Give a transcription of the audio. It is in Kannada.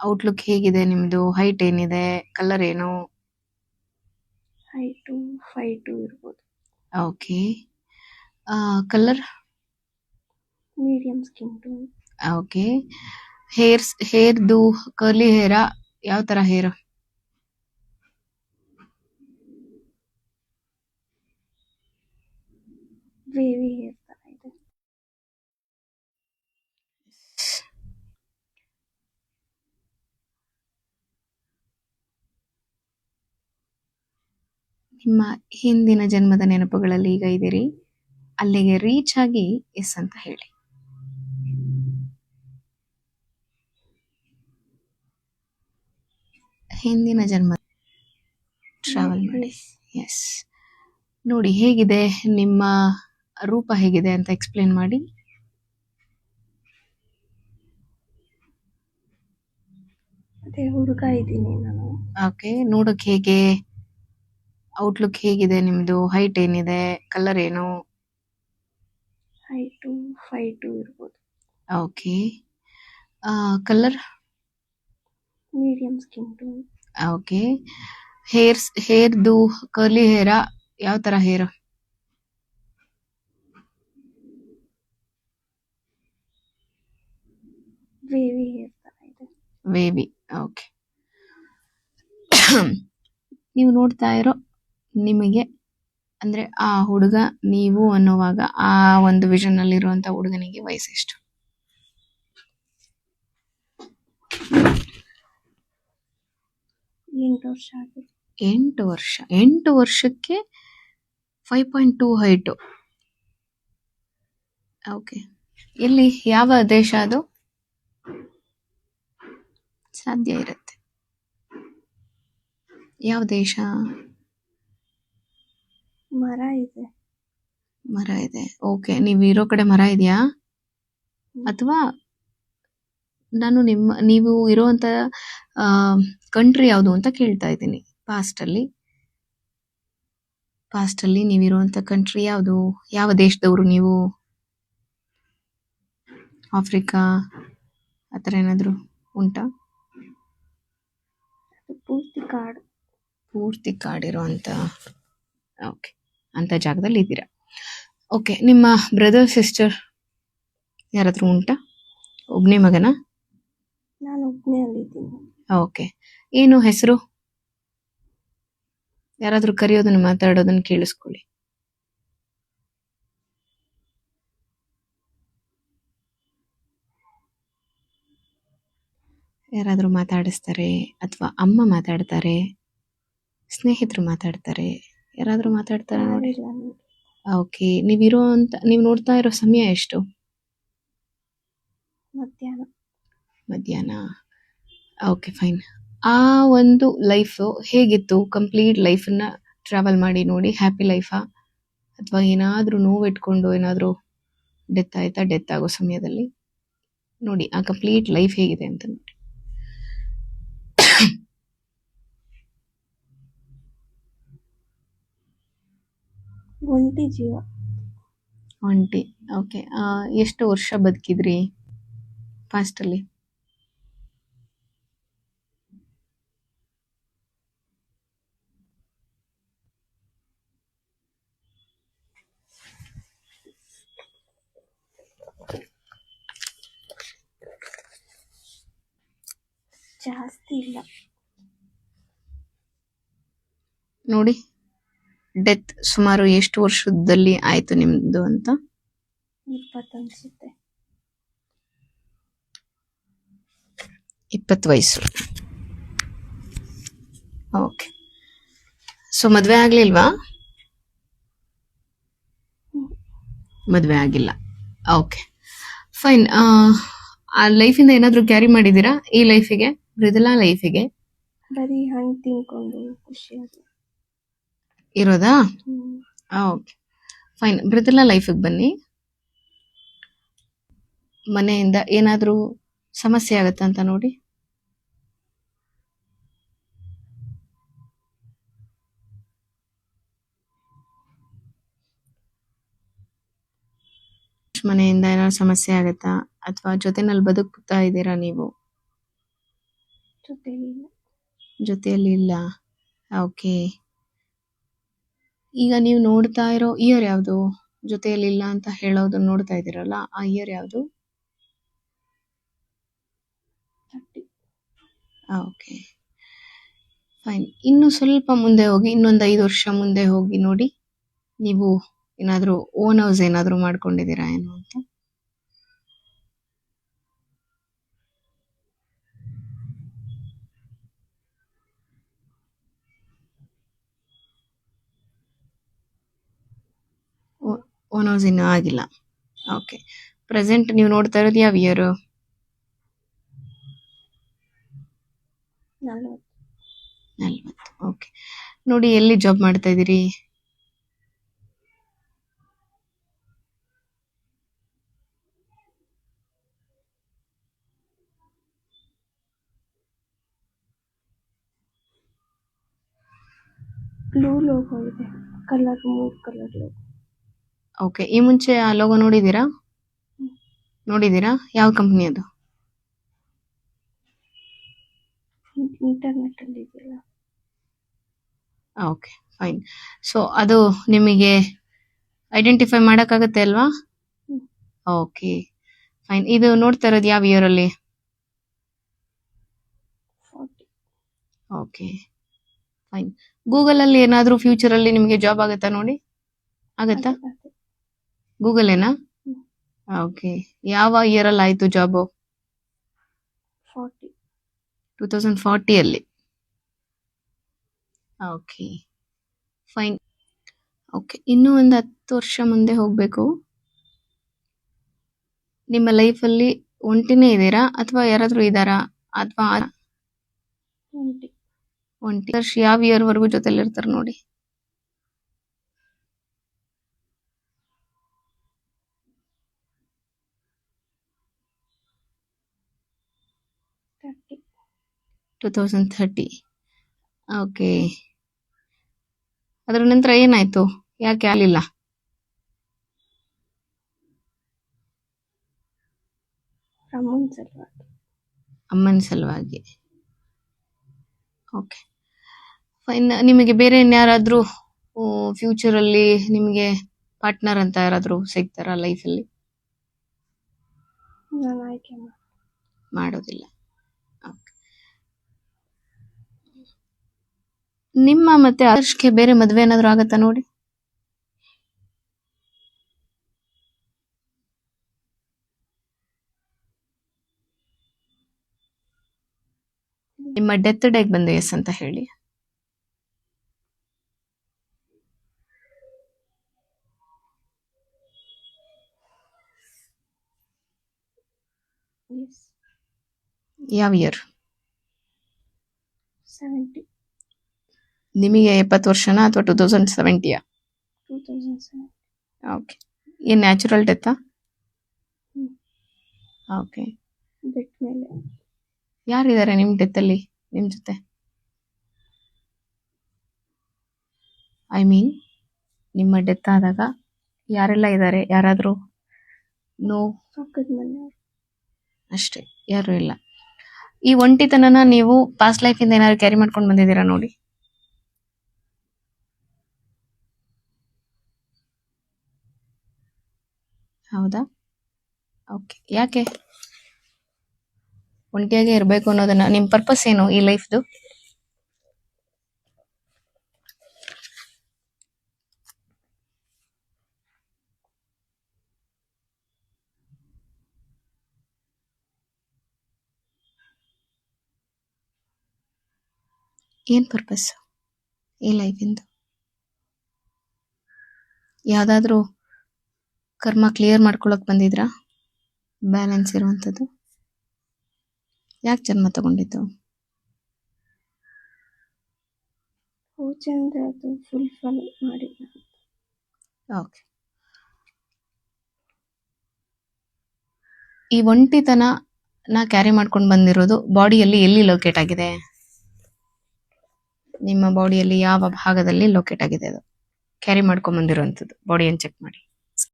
ಔಟ್ಲುಕ್ ಹೇಗಿದೆ ನಿಮ್ದು? ಹೈಟ್ ಏನಿದೆ? ಕಲರ್ ಏನು? ಹೈಟು 5'2" ಇರ್ಬೋದು. Okay. Colour? Medium skin tone. Okay. ಹೇರ್ದು ಕರ್ಲಿ ಹೇರಾ? ಯಾವ ತರ ಹೇರ್? ವೇವಿ ಹೇರ್ ತರ ಇದೆ. ನಿಮ್ಮ ಹಿಂದಿನ ಜನ್ಮದ ನೆನಪುಗಳಲ್ಲಿ ಈಗ ಇದ್ದೀರಿ. ಅಲ್ಲಿಗೆ ರೀಚ್ ಆಗಿ ಎಸ್ ಅಂತ ಹೇಳಿ. ಹಿಂದಿನ ಜನ್ಮ ಟ್ರಾವೆಲ್ ಮಾಡಿ. ಎಸ್. ನೋಡಿ ಹೇಗಿದೆ ನಿಮ್ಮ ರೂಪ, ಹೇಗಿದೆ ಅಂತ ಎಕ್ಸ್ಪ್ಲೇನ್ ಮಾಡಿ. ಅದೇ ಹುಡುಗ ಇದ್ದೀನಿ ನಾನು. ಓಕೆ. ನೋಡಕ್ ಹೇಗೆ? ಔಟ್ಲುಕ್ ಹೇಗಿದೆ ನಿಮ್ದು? ಹೈಟ್ ಏನಿದೆ? ಕಲರ್ ಏನು? ಹೈಟು 5'2" ಇರ್ಬೋದು. Okay. Colour? Medium skin tone. Okay. ಹೇರ್ದು ಕರ್ಲಿ ಹೇರಾ? ಯಾವ ತರ ಹೇರ್? ವೇವಿ ಹೇರ್ ತರ ಇದೆ. ವೇವಿ. ಓಕೆ. ನೀವು ನೋಡ್ತಾ ಇರೋ ನಿಮಗೆ ಅಂದ್ರೆ ಆ ಹುಡುಗ ನೀವು ಅನ್ನೋವಾಗ ಆ ಒಂದು ವಿಷನ್ ಅಲ್ಲಿ ಇರುವಂತ ಹುಡುಗನಿಗೆ ವಯಸ್ಸೆಷ್ಟು? 8 ವರ್ಷ ಆಗಿದೆ. 8 ವರ್ಷ. 8 ವರ್ಷಕ್ಕೆ 5.2 ಹೈಟು. ಓಕೆ. ಎಲ್ಲಿ, ಯಾವ ದೇಶ ಅದು? ಸಾಧ್ಯ ಇರುತ್ತೆ. ಯಾವ ದೇಶ? ಮರ ಇದೆ. ಮರ ಇದೆ. ಓಕೆ. ನೀವು ಇರೋ ಕಡೆ ಮರ ಇದೆಯಾ? ಅಥವಾ ನೀವು ಇರುವಂತ ಕಂಟ್ರಿ ಯಾವುದು ಅಂತ ಕೇಳ್ತಾ ಇದ್ದೀನಿ. ಪಾಸ್ಟ್ ಅಲ್ಲಿ ನೀವಿರುವಂತ ಕಂಟ್ರಿ ಯಾವುದು? ಯಾವ ದೇಶದವರು ನೀವು? ಆಫ್ರಿಕಾ ಆತರ ಏನಾದ್ರು ಉಂಟಾ? ಪೂರ್ತಿ ಕಾಡಿರುವಂತ. ಓಕೆ. ಅಂತ ಜಾಗದಲ್ಲಿ ಇದ್ದೀರಾ. ಓಕೆ. ನಿಮ್ಮ ಬ್ರದರ್ ಸಿಸ್ಟರ್ ಯಾರಾದ್ರೂ ಉಂಟಾ? ಒಬ್ನೇ ಮಗನ? ನಾನು ಒಬ್ಬನೇ ಅಲ್ಲಿದ್ದೀನಿ. ಓಕೆ. ಏನು ಹೆಸರು? ಯಾರಾದ್ರೂ ಕರೆಯೋದನ್ನ ಮಾತಾಡೋದನ್ನ ಕೇಳಿಸ್ಕೊಳ್ಳಿ. ಯಾರಾದ್ರೂ ಮಾತಾಡಿಸ್ತಾರೆ, ಅಥವಾ ಅಮ್ಮ ಮಾತಾಡ್ತಾರೆ, ಸ್ನೇಹಿತರು ಮಾತಾಡ್ತಾರೆ, ಯಾರಾದ್ರೂ ಮಾತಾಡ್ತಾರೆ ನೋಡಿ. ಓಕೆ. ನೀವು ನೋಡ್ತಾ ಇರೋ ಸಮಯ ಎಷ್ಟು? ಮಧ್ಯಾಹ್ನ. Okay, fine. ಆ ಒಂದು ಲೈಫ್ ಹೇಗಿತ್ತು? ಕಂಪ್ಲೀಟ್ ಲೈಫನ್ನ ಟ್ರಾವೆಲ್ ಮಾಡಿ ನೋಡಿ. ಹ್ಯಾಪಿ ಲೈಫಾ, ಅಥವಾ ಏನಾದ್ರೂ ನೋವಿಟ್ಕೊಂಡು ಏನಾದ್ರೂ ಡೆತ್ ಆಯ್ತಾ? ಡೆತ್ ಆಗೋ ಸಮಯದಲ್ಲಿ ನೋಡಿ ಆ ಕಂಪ್ಲೀಟ್ ಲೈಫ್ ಹೇಗಿದೆ ಅಂತ ನೋಡಿ. ಒಂಟಿ ಜೀವ. ಒಂಟಿ. ಓಕೆ. ಎಷ್ಟು ವರ್ಷ ಬದುಕಿದ್ರಿ ಪಾಸ್ಟ್ ಅಲ್ಲಿ? ಜಾಸ್ತಿ ಇಲ್ಲ ನೋಡಿ. ಡೆತ್ ಸುಮಾರು ಎಷ್ಟು ವರ್ಷದಲ್ಲಿ ಆಯ್ತು ನಿಮ್ದು ಅಂತ? 20 ಅನ್ಸುತ್ತೆ. 20 ವಯಸ್ಸು. ಓಕೆ. ಸೊ ಮದ್ವೆ ಆಗ್ಲಿಲ್ವಾ? ಮದ್ವೆ ಆಗಿಲ್ಲ. Okay, fine. ಆ ಲೈಫಿಂದ ಏನಾದ್ರೂ ಕ್ಯಾರಿ ಮಾಡಿದೀರಾ ಈ ಲೈಫಿಗೆ, ಮೃದುಲಾ ಲೈಫಿಗೆ? ಬರೀ ಹಣ್ಣು ತಿನ್ಕೊಂಡು ಖುಷಿಯಾಗಿ ಇರೋದಾ? Okay, fine. ಮೃದುಲಾ ಲೈಫಿಗೆ ಬನ್ನಿ. ಮನೆಯಿಂದ ಏನಾದ್ರೂ ಸಮಸ್ಯೆ ಆಗತ್ತಾ ಅಂತ ನೋಡಿ. ಮನೆಯಿಂದ ಏನಾದ್ರು ಸಮಸ್ಯೆ ಆಗತ್ತಾ, ಅಥವಾ ಜೊತೆನಲ್ಲಿ ಬದುಕ್ತಾ ಇದ್ದೀರಾ ನೀವು? ಜೊತೆಲಿಲ್ಲ. ಜೊತೆಯಲ್ಲಿ ಇಲ್ಲ. ಓಕೆ. ಈಗ ನೀವು ನೋಡ್ತಾ ಇರೋ ಇಯರ್ ಯಾವುದು? ಜೊತೆಯಲ್ಲಿ ಇಲ್ಲ ಅಂತ ಹೇಳೋದನ್ನ ನೋಡ್ತಾ ಇದ್ದೀರಲ್ಲ, ಆ ಇಯರ್ ಯಾವುದು? 30. Okay, fine. ಇನ್ನು ಸ್ವಲ್ಪ ಮುಂದೆ ಹೋಗಿ, ಇನ್ನೊಂದು 5 ವರ್ಷ ಮುಂದೆ ಹೋಗಿ ನೋಡಿ. ನೀವು ಏನಾದರೂ ಓನ್ ಹೌಸ್ ಏನಾದರೂ ಮಾಡ್ಕೊಂಡಿದ್ದೀರಾ ಏನು ಅಂತ? ಓನ್ ಹೌಸ್ ಇನ್ನೂ ಆಗಿಲ್ಲ. ಓಕೆ. ಪ್ರೆಸೆಂಟ್ ನೀವು ನೋಡ್ತಾ ಇರೋದು ಯಾವ ಇಯರ್? 40. 40. ಓಕೆ. ನೋಡಿ, ಎಲ್ಲಿ ಜಾಬ್ ಮಾಡ್ತಾ ಇದ್ದೀರಿ? ಬ್ಲೂ ಲೋಗೋ ಇದೆ, ಕಲರ್ 3 ಕಲರ್ ಲೋಗೋ. ಓಕೆ. ಈ ಮುಂಚೆ ಆ ಲೋಗೋ ನೋಡಿದ್ದೀರಾ? ಯಾವ ಕಂಪ್ನಿ ಅದು? ಇಂಟರ್ನೆಟ್ಟಲ್ಲಿ ಇದೆಯಲ್ಲ. Okay, fine. ಸೊ ಅದು ನಿಮಗೆ ಐಡೆಂಟಿಫೈ ಮಾಡೋಕ್ಕಾಗತ್ತೆ ಅಲ್ವಾ? ಹ್ಮ್. Okay, fine. ಇದು ನೋಡ್ತಾ ಇರೋದು ಯಾವ ಇಯರಲ್ಲಿ? 40. Okay, fine. ಗೂಗಲಲ್ಲಿ ಏನಾದರೂ ಫ್ಯೂಚರಲ್ಲಿ ನಿಮಗೆ ಜಾಬ್ ಆಗುತ್ತಾ ನೋಡಿ? ಆಗುತ್ತಾ? ಅದೇ. ಗೂಗಲ್ ಏನಾ? ಹ್ಮ್. ಓಕೆ. ಯಾವ ಇಯರಲ್ಲಿ ಆಯಿತು ಜಾಬು? 40. 2040ಅಲ್ಲಿ. Okay, fine. ಓಕೆ. ಇನ್ನೂ ಒಂದು 10 ವರ್ಷ ಮುಂದೆ ಹೋಗಬೇಕು. ನಿಮ್ಮ ಲೈಫಲ್ಲಿ ಒಂಟಿನೇ ಇದ್ದೀರಾ ಅಥವಾ ಯಾರಾದರೂ ಇದ್ದಾರಾ? ಅಥವಾ 20. ಒಂಟಿ ವರ್ಷ ಯಾವ ಇಯರ್ವರೆಗೂ ಜೊತೆಲಿರ್ತಾರೆ ನೋಡಿ? 30. 2030. ಓಕೆ. ಅದರ ನಂತರ ಏನಾಯ್ತು? ಯಾಕೆ ಆಗಲಿಲ್ಲ? ಅಮ್ಮನ ಸಲುವಾಗಿ. ಅಮ್ಮನ ಸಲುವಾಗಿ. Okay, fine. ನಿಮಗೆ ಬೇರೆ ಇನ್ಯಾರಾದರೂ ಫ್ಯೂಚರಲ್ಲಿ ನಿಮಗೆ ಪಾರ್ಟ್ನರ್ ಅಂತ ಯಾರಾದರೂ ಸಿಗ್ತಾರಾ ಲೈಫಲ್ಲಿ? ನಾನು ಆಯ್ಕೆ ಮಾಡೋದಿಲ್ಲ. ಓಕೆ. ನಿಮ್ಮ ಮತ್ತೆ ಆದರ್ಶ್ಗೆ ಬೇರೆ ಮದುವೆ ಏನಾದರೂ ಆಗತ್ತಾ ನೋಡಿ? ನಿಮ್ಮ ಡೆತ್ ಡೇಗೆ ಬಂದು ಎಸ್ ಅಂತ ಹೇಳಿ. ಎಸ್. ಯಾವ ಇಯರ್? 70. ನಿಮಗೆ 70 ವರ್ಷನಾ ಅಥವಾ 2070ಯಾ? 2007. ಓಕೆ. ಏನು ನ್ಯಾಚುರಲ್ ಡೆತ್ತಾ? ಹ್ಮ್. ಓಕೆ. ಬೆಟ್ ಮೇಲೆ. ಯಾರಿದ್ದಾರೆ ನಿಮ್ಮ ಡೆತ್ತಲ್ಲಿ ನಿಮ್ಮ ಜೊತೆ? ಐ ಮೀನ್, ನಿಮ್ಮ ಡೆತ್ ಆದಾಗ ಯಾರೆಲ್ಲ ಇದ್ದಾರೆ? ಯಾರಾದರೂ? ನೋ, ಪಕ್ಕದ ಮನೆಯವರು. ಅಷ್ಟೇ, ಯಾರೂ ಇಲ್ಲ. ಈ ಒಂಟಿತನನ ನೀವು ಪಾಸ್ಟ್ ಲೈಫಿಂದ ಏನಾದ್ರು ಕ್ಯಾರಿ ಮಾಡ್ಕೊಂಡು ಬಂದಿದ್ದೀರಾ ನೋಡಿ? ಹೌದಾ? ಓಕೆ. ಯಾಕೆ ಒಂಟಿಯಾಗೇ ಇರಬೇಕು ಅನ್ನೋದನ್ನ, ನಿಮ್ಮ ಪರ್ಪಸ್ ಏನು ಈ ಲೈಫ್ದು? ಏನು ಪರ್ಪಸ್ ಈ ಲೈಫಿಂದು? ಯಾವುದಾದ್ರೂ ಕರ್ಮ ಕ್ಲಿಯರ್ ಮಾಡ್ಕೊಳಕ್ ಬಂದಿದ್ರಾ? ಬ್ಯಾಲೆನ್ಸ್ ಇರುವಂಥದ್ದು? ಯಾಕೆ ಜನ್ಮ ತಗೊಂಡಿದ್ದು? ಪೂಜೆಂದ್ರೆ ಅದು ಫುಲ್ಫಿಲ್ ಮಾಡಿಲ್ಲ. ಓಕೆ. ಈ ಒಂಟಿತನ ಕ್ಯಾರಿ ಮಾಡ್ಕೊಂಡು ಬಂದಿರೋದು ಬಾಡಿಯಲ್ಲಿ ಎಲ್ಲಿ ಲೊಕೇಟ್ ಆಗಿದೆ? ನಿಮ್ಮ ಬಾಡಿಯಲ್ಲಿ ಯಾವ ಭಾಗದಲ್ಲಿ ಲೊಕೇಟ್ ಆಗಿದೆ ಅದು ಕ್ಯಾರಿ ಮಾಡ್ಕೊಂಡ್ ಬಂದಿರುವಂಥದ್ದು? ಬಾಡಿಯನ್ನು ಚೆಕ್ ಮಾಡಿ.